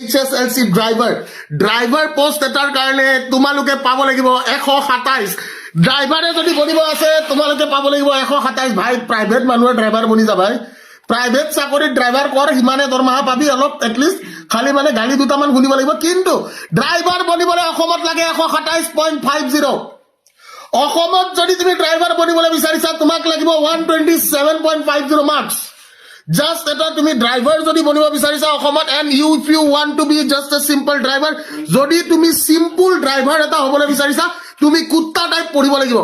HSLC driver post এটাৰ কাৰণে তোমালোকে পাব লাগিব 127 ড্ৰাইভাৰে যদি বনিব আছে তোমালোকে পাব লাগিব 127 ভাই প্ৰাইভেট মানুহৰ ড্ৰাইভাৰ বনি যা ভাই প্ৰাইভেট চাকৰিত ড্ৰাইভাৰ কৰ সিমানে দৰমহা পাবি অলপ এটলিষ্ট খালি মানে গাড়ী দুটামান শুনিব লাগিব কিন্তু ড্ৰাইভাৰ বনিবলৈ অসমত লাগে 127.50 অসমত যদি তুমি ড্ৰাইভাৰ বনিবলৈ বিচাৰিছা তোমাক লাগিব 127.50 মাৰ্কছ Just that তুমি ড্ৰাইভাৰ যদি বনিব বিচাৰিছা অসমত and you if you want to be just a simple driver যদি তুমি সিম্পল ড্রাইভার এটা হ'বলৈ বিচাৰিছা তুমি কুত্তা টাইপ পঢ়িব লাগিব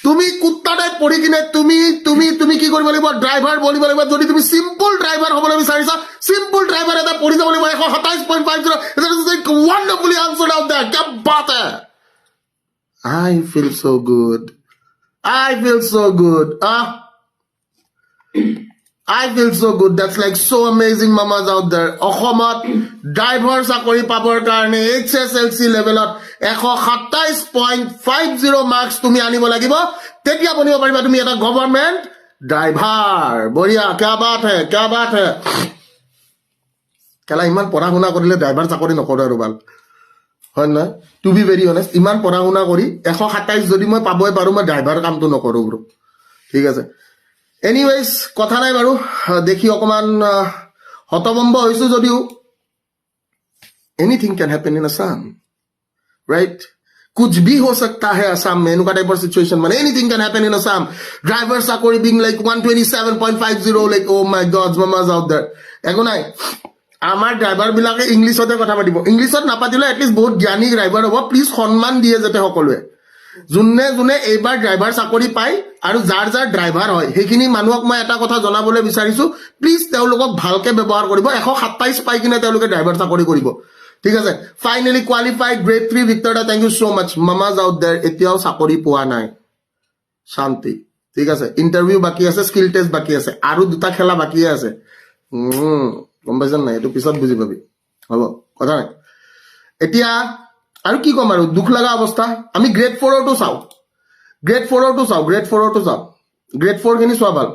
তুমি কুত্তা টাইপ পঢ়ি কিনে তুমি কি কৰিব লাগিব ড্ৰাইভাৰ বনিব লাগিব যদি তুমি সিম্পল ড্ৰাইভাৰ হ'বলৈ বিচাৰিছা সিম্পল ড্ৰাইভাৰ এটা পঢ়ি যাব লাগিব 127.50 that is like wonderfully answered out there क्या बात है I feel so good I feel so good. That's like so amazing mamas out there. অসমত ড্ৰাইভাৰ চাকৰি পাবৰ কাৰণে HSLC লেভেলত 127.50 মাৰ্কছ তুমি আনিব লাগিব তেতিয়া বনিব পাৰিবা তুমি এটা গভৰ্ণমেণ্ট ড্ৰাইভাৰ বঢ়িয়া क्या बात है কেলা ইমান পঢ়া শুনা কৰিলে ড্ৰাইভাৰ চাকৰি নকৰো আৰু ভাল হয় না টু বি ভেৰি অনেষ্ট ইমান পঢ়া শুনা কৰি 127 যদি মই পাবই পাৰো মই ড্ৰাইভাৰ কামটো নকৰো ব্ৰো ঠিক আছে এনিৱেজ কথা নাই বাৰু দেখি অকমান হতভম্ব হৈছো যদিও anything can happen in Assam right कुछ भी हो सकता है असम में एनुका टाइपर सिचुएशन माने anything can happen in Assam driver चाकरी being like 127.50 like oh my god mamas out there একো নাই আমাৰ ড্ৰাইভাৰ বিলাকে ইংলিছতে কথা পাতিব ইংলিছত নাপাতিলে এটলিষ্ট বহুত জ্ঞানী ড্ৰাইভাৰ হ'ব প্লিজ সন্মান দিয়ে যেতে সকলোৱে যোনে এইবাৰ ড্ৰাইভাৰ চাকৰি পায় আৰু যাৰ ড্ৰাইভাৰ হয় সেইখিনি মানুহক মই এটা কথা জনাবলৈ বিচাৰিছো প্লিজ তেওঁলোকক ভালকে ব্যৱহাৰ কৰিব 127 পাই কিনে তেওঁলোকে ড্ৰাইভাৰ চাকৰি কৰিব ঠিক আছে finally qualified grade 3 Victoria thank you so much mamas out there এতিয়াও চাকৰি পোৱা নাই শান্তি ঠিক আছে ইন্টাৰভিউ বাকি আছে স্কিল টেষ্ট বাকি আছে আৰু দুটা খেলা বাকি আছে গম পাইছান নাই এটো পিছত বুজি পাবি হ'ব কথা নাই এতিয়া আৰু কি কম আৰু দুখ লগা অৱস্থা আমি গ্ৰেড 4 টো চাও গ্ৰেড 4 খিনি চোৱা ভাল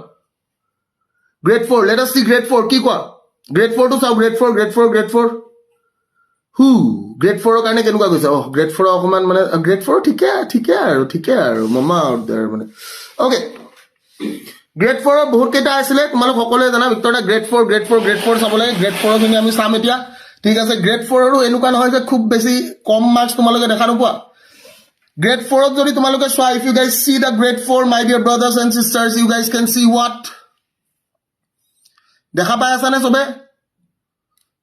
grade 4 let us see grade 4 কি কোৱা গ্ৰেড 4 টো চাও গ্ৰেড 4 গ্ৰেড 4 কাৰণে কেনেকুৱা গৈছে গ্ৰেড 4 অকমান মানে গ্ৰেড 4 ঠিকে আৰু মামা আউট দেয়াৰ মানে ওকে গ্ৰেড 4 বহুত কেইটা আছিলে তোমালোক সকলোৱে জানা ভিক্টৰিয়া গ্ৰেড 4 চাবলৈ গ্ৰেড 4 খিনি আমি চাম এতিয়া ঠিক আছে গ্ৰেড 4 আৰু এনেকুৱা নহয় যে খুব বেছি কম মাৰ্কছ তোমালোকে দেখা নোপোৱা গ্ৰেড 4 যদি তোমালোকে চোৱা if you guys see the grade 4 my dear brothers and sisters you guys can see what দেখা পাই আছা নে সবে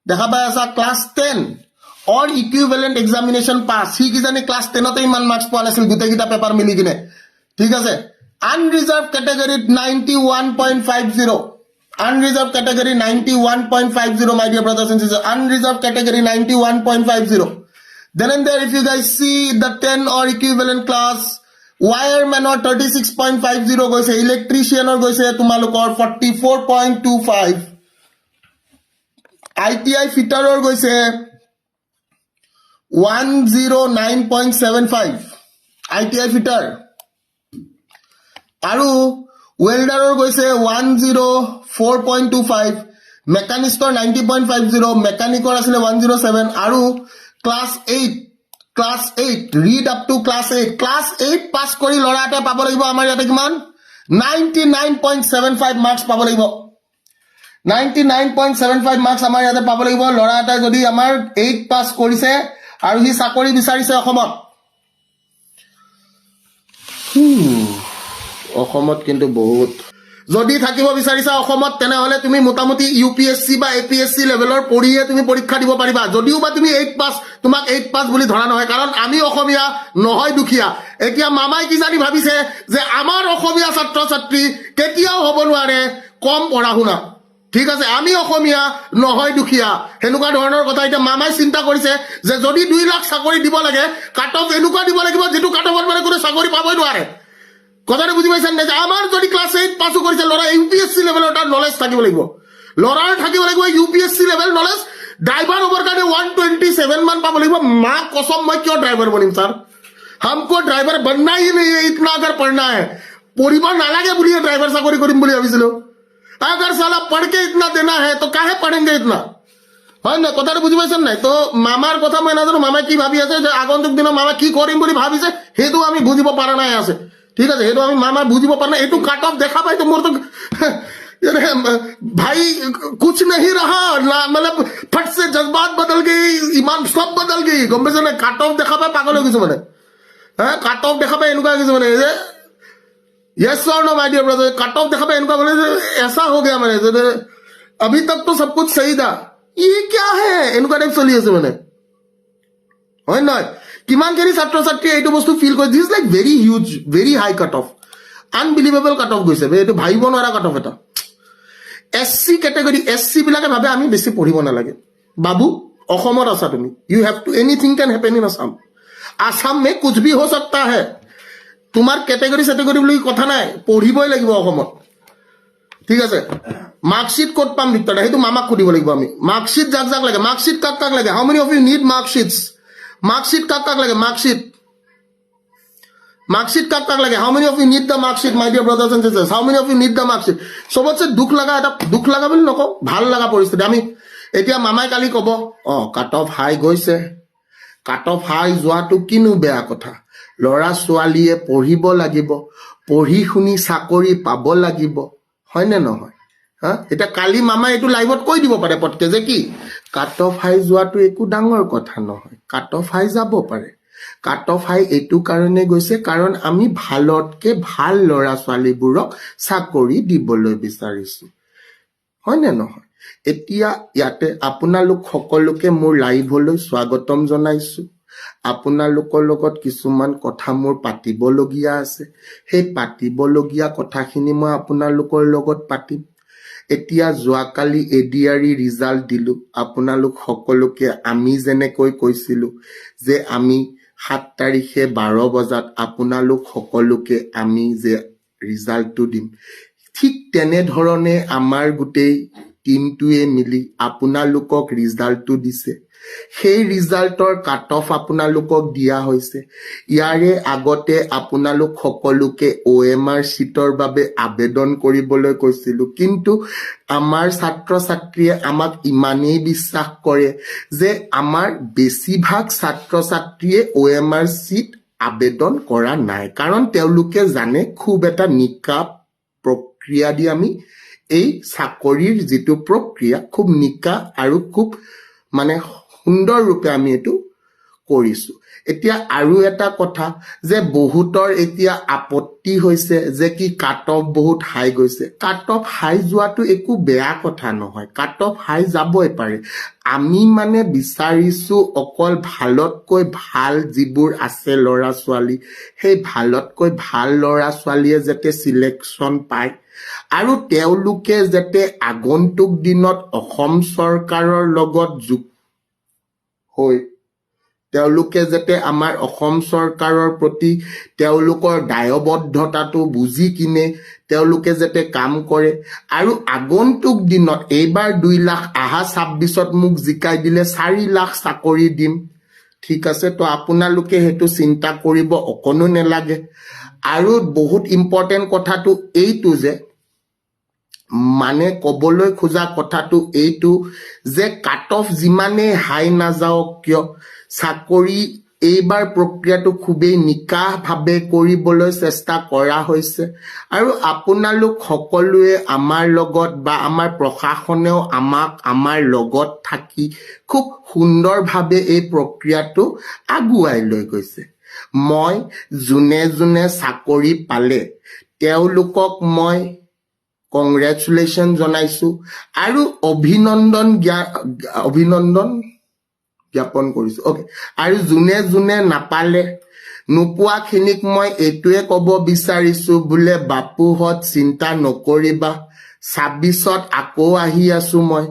দেখা পাই আছা class 10 or equivalent examination pass হি কিজানি ক্লাছ 10 তে ইমান মাৰ্কছ পোৱা নাছিল গোটেইকেইটা পেপাৰ মিলি কিনে ঠিক আছে unreserved category 91.50 unreserved category 91.50 my dear brothers and sisters unreserved category 91.50 then and there if you guys see the 10 or equivalent class wireman or 36.50 goise electrician or goise tumalokor 44.25 ITI fitter or goise 109.75 ITI fitter aru welder or goise 104.25 mechanist or 90.50 mechanic or asile 107 aru class 8 read up to class 8 pass kori lora eta pabo lagibo amar yate kiman 99.75 marks pabo lagibo 99.75 marks amar yate pabo lagibo lora eta jodi amar 8 pass korise aru hi sakori bisarise অসমত কিন্তু বহুত যদি থাকিব বিচাৰিছা অসমত তেনে হলে তুমি মোটামুটি ইউপিএসসি বা এপিএসসি লেভেলৰ পঢ়িয়ে তুমি পৰীক্ষা দিব পাৰিবা যদিও বা তুমি 8 পাস তোমাক 8 পাস বুলি ধৰা নহয় কাৰণ আমি অসমীয়া নহয় দুখিয়া এতিয়া মামাই কি জানি ভাবিছে যে আমাৰ অসমীয়া ছাত্ৰ ছাত্ৰী কেতিয়াও হ'ব নোৱাৰে কম পঢ়া শুনা ঠিক আছে আমি অসমীয়া নহয় দুখিয়া হেনুকা ধৰণৰ কথা এটা মামাই চিন্তা কৰিছে যে যদি 2 লাখ চাকৰি দিব লাগে কাট অফ এনেকুৱা দিব লাগিব যেটো কাট অফৰ মানে কোনো চাকৰি পাবই নোৱাৰে কথাটো বুজি পাইছেন না যে আমাৰ যদি ক্লাস 8 পাস কৰিছে লৰা ইউপিএসসি লেভেলৰ এটা নলেজ থাকিব লাগিব লৰাৰ থাকিব লাগিব UPSC level knowledge driver over কাৰণে 127 মান পাব লাগিব মা কসম মই কিয় ড্ৰাইভাৰ বনিম স্যার हमको ड्राइवर बनना ही नहीं है इतना अगर पढ़ना है পঢ়িব নালাগে বুলি ড্ৰাইভাৰ চাকৰি কৰিম বুলি ভাবিছিলো अगर साला पढ़ के इतना देना है तो काहे पढ़ेंगे इतना হয় নাই কথাটো বুজি পাইছেন নাই তো মামাৰ কথা মই নাজানো মামাই কি ভাবি আছে যে আগন্তুক দিনত মামা কি কৰিম বুলি ভাবিছে সেইটো আমি বুজিব পৰা নাই আছে ঠিক আছে সেইটো আমি মামা বুজিব পৰা নাই এইটো কাট অফ দেখা পাইতো মোৰতো भाई कुछ नहीं रहा मतलब फट से जज्बात बदल गई ईमान सब बदल गई गम पाइছে নে কাট অফ দেখা পাই পাগল হৈ গৈছে মানে হ্যাঁ কাট অফ দেখা পাই এনেকুৱা কিছু মানে যে यस और no my dear brother cut off देखा इनका बोले ऐसा हो गया मैंने अभी तक तो सब कुछ सही था ये क्या है इनका टाइप चली আছে মানে হয় নহয় কিমানখিনি ছাত্ৰ ছাত্ৰীয়ে এইটো বস্তু ফিল কৰে this like very huge very high cut off unbelievable cut off গৈছে এইটো ভাবিব নোৱাৰা কাট অফ এটা এসসি ক্যাটেগরি এসসি বিলাকে ভাবে আমি বেছি পঢ়িব নালাগে বাবু অসমত আছা তুমি you have to anything can happen in Assam Assam মে কুছ ভি हो सकता है তোমাৰ ক্যাটেগরি সেটেগরি বুলি কথা নাই পঢ়িবই লাগিব অসমত ঠিক আছে মার্কশিট কোড পাম ভিতৰত সেইটো মামাক খুদিব লাগিব আমি মার্কশিট জাক জাক লাগে মার্কশিট কাক কাক লাগে how many of you need marksheets marksheet কাক কাক লাগে মার্কশিট মার্কশিট কাক কাক লাগে how many of you need the marksheet my dear brothers and sisters how many of you need the marksheet সবতছে দুখ লাগা বুলি নকওঁ ভাল লাগা পৰিস্থিতি আমি এতিয়া মামাই কালি কব কাট অফ হাই গৈছে কাট অফ হাই যোৱাটো কিনো বেয়া কথা লৰা ছোৱালীয়ে পঢ়িব লাগিব পঢ়ি শুনি চাকৰি পাব লাগিব হয় নে নহয় হা এটা কালি মামা এইটো লাইভত কৈ দিব পাৰে পটকে যে কি কাট অফ হাই যোৱাটো একো ডাঙৰ কথা নহয় কাট অফ হাই যাব পাৰে কাট অফ হাই এইটো কাৰণে গৈছে কাৰণ আমি ভালতকে ভাল লৰা ছোৱালীবোৰক চাকৰি দিবলৈ বিচাৰিছো হয় নে নহয় এতিয়া ইয়াতে আপোনালোক সকলোকে মোৰ লাইভলৈ স্বাগতম জনাইছো আপোনালোকৰ লগত কিছুমান কথা মোৰ পাতিবলগীয়া আছে সেই পাতিবলগীয়া কথাখিনি মই আপোনালোকৰ লগত পাতিম এতিয়া যোৱাকালি এডিআৰই ৰিজাল্ট দিলো আপোনালোক সকলোকে আমি যেনেকৈ কৈছিলো যে আমি 7 তাৰিখে 12 বজাত আপোনালোক সকলোকে আমি যে ৰিজাল্টটো দিম ঠিক তেনে ধৰণে আমাৰ গোটেই টিমটোৱে মিলি আপোনালোকক ৰিজাল্টটো দিছে সেই ৰিজাল্টৰ কাট অফ আপোনালোকক দিয়া হৈছে ইয়াৰে আগতে আপোনালোক সকলোকে ওএমআৰ সিটৰ বাবে আবেদন কৰিবলৈ কৈছিলো কিন্তু আমাৰ ছাত্ৰ ছাত্ৰীয়ে আমাক ইমানেই বিশ্বাস কৰে যে আমাৰ বেছিভাগ ছাত্ৰ ছাত্ৰীয়ে ওএমআৰ সিট আবেদন কৰা নাই কাৰণ তেওঁলোকে জানে খুব এটা নিকা প্ৰক্ৰিয়া দি আমি এই চাকৰিৰ যেটো প্ৰক্ৰিয়া খুব নিকা আৰু খুব মানে সুন্দৰ ৰূপে আমি এটো কৰিছো এতিয়া আৰু এটা কথা যে বহুতৰ এতিয়া আপত্তি হৈছে যে কি কাট অফ বহুত হাই গৈছে কাট অফ হাই যোৱাটো একো বেয়া কথা নহয় কাট অফ হাই যাবই পাৰে আমি মানে বিচাৰিছো অকল ভালতকৈ ভাল যিবোৰ আছে লৰা ছোৱালী সেই ভালতকৈ ভাল লৰা ছোৱালীয়ে যাতে সিলেকশন পায় আৰু তেওঁলোকে যাতে আগন্তুক দিনত অসম চৰকাৰৰ লগত যোগ হৈ তেওঁলোকে যাতে আমাৰ অসম চৰকাৰৰ প্ৰতি তেওঁলোকৰ দায়বদ্ধতাটো বুজি কিনে তেওঁলোকে যাতে কাম কৰে আৰু আগন্তুক দিনত এইবাৰ 2 লাখ আহা 26ত মোক জিকাই দিলে 4 লাখ চাকৰি দিম ঠিক আছে তো আপোনালোকে হেতু চিন্তা কৰিব অকনো নেলাগে আৰু বহুত ইম্পৰ্টেন্ট কথাটো এইটো যে মানে কবলৈ খোজা কথাটো এইটো যে কাট অফ যিমানে হাই না যাওক কিয় চাকৰি এইবাৰ প্ৰক্ৰিয়াটো খুবেই নিকা ভাবে কৰিবলৈ চেষ্টা কৰা হৈছে আৰু আপোনালোক সকলোৱে আমাৰ লগত বা আমাৰ প্ৰশাসনেও আমাক আমাৰ লগত থাকি খুব সুন্দৰ ভাবে এই প্ৰক্ৰিয়াটো আগুৱাই লৈ গৈছে মই জুনে জুনে চাকৰি পালে তেওঁলোকক মই কংগ্ৰেচুলেশ্যন জনাইছো আৰু অভিনন্দন জ্ঞাপন কৰিছো ওকে আৰু জুনে জুনে নাপালে নোপোৱাখিনিক মই এইটোৱে ক'ব বিচাৰিছো বোলে বাপুহত চিন্তা নকৰিবা 26ত আকৌ আহি আছো মই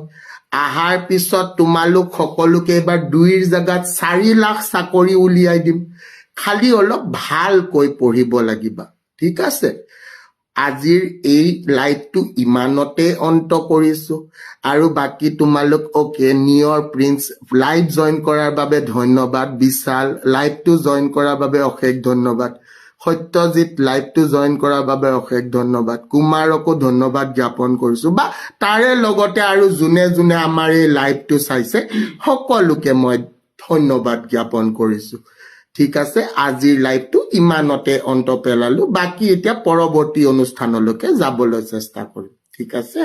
আহাৰ পিছত তোমালোক সকলোকে এবাৰ 2ৰ জাগাত 4 লাখ চাকৰি উলিয়াই দিম খালি অলপ ভালকৈ পঢ়িব লাগিবা ঠিক আছে আজিৰ এই লাইভটো ইমানতে অন্ত কৰিছো আৰু বাকি তোমালোক ওকে নিয়ৰ প্ৰিন্স লাইভ জয়েন কৰাৰ বাবে ধন্যবাদ বিশাল লাইভটো জয়েন কৰাৰ বাবে অশেষ ধন্যবাদ সত্যজিৎ লাইভটো জইন কৰাৰ বাবে অশেষ ধন্যবাদ কুমাৰকো ধন্যবাদ জ্ঞাপন কৰিছো বা তাৰে লগতে আৰু যোনে যোনে আমাৰ এই লাইভটো চাইছে সকলোকে মই ধন্যবাদ জ্ঞাপন কৰিছো ঠিক আছে আজিৰ লাইভটো ইমানতে অন্ত পেলালো বাকি এতিয়া পৰৱৰ্তী অনুষ্ঠানলৈকে যাবলৈ চেষ্টা কৰিম ঠিক আছে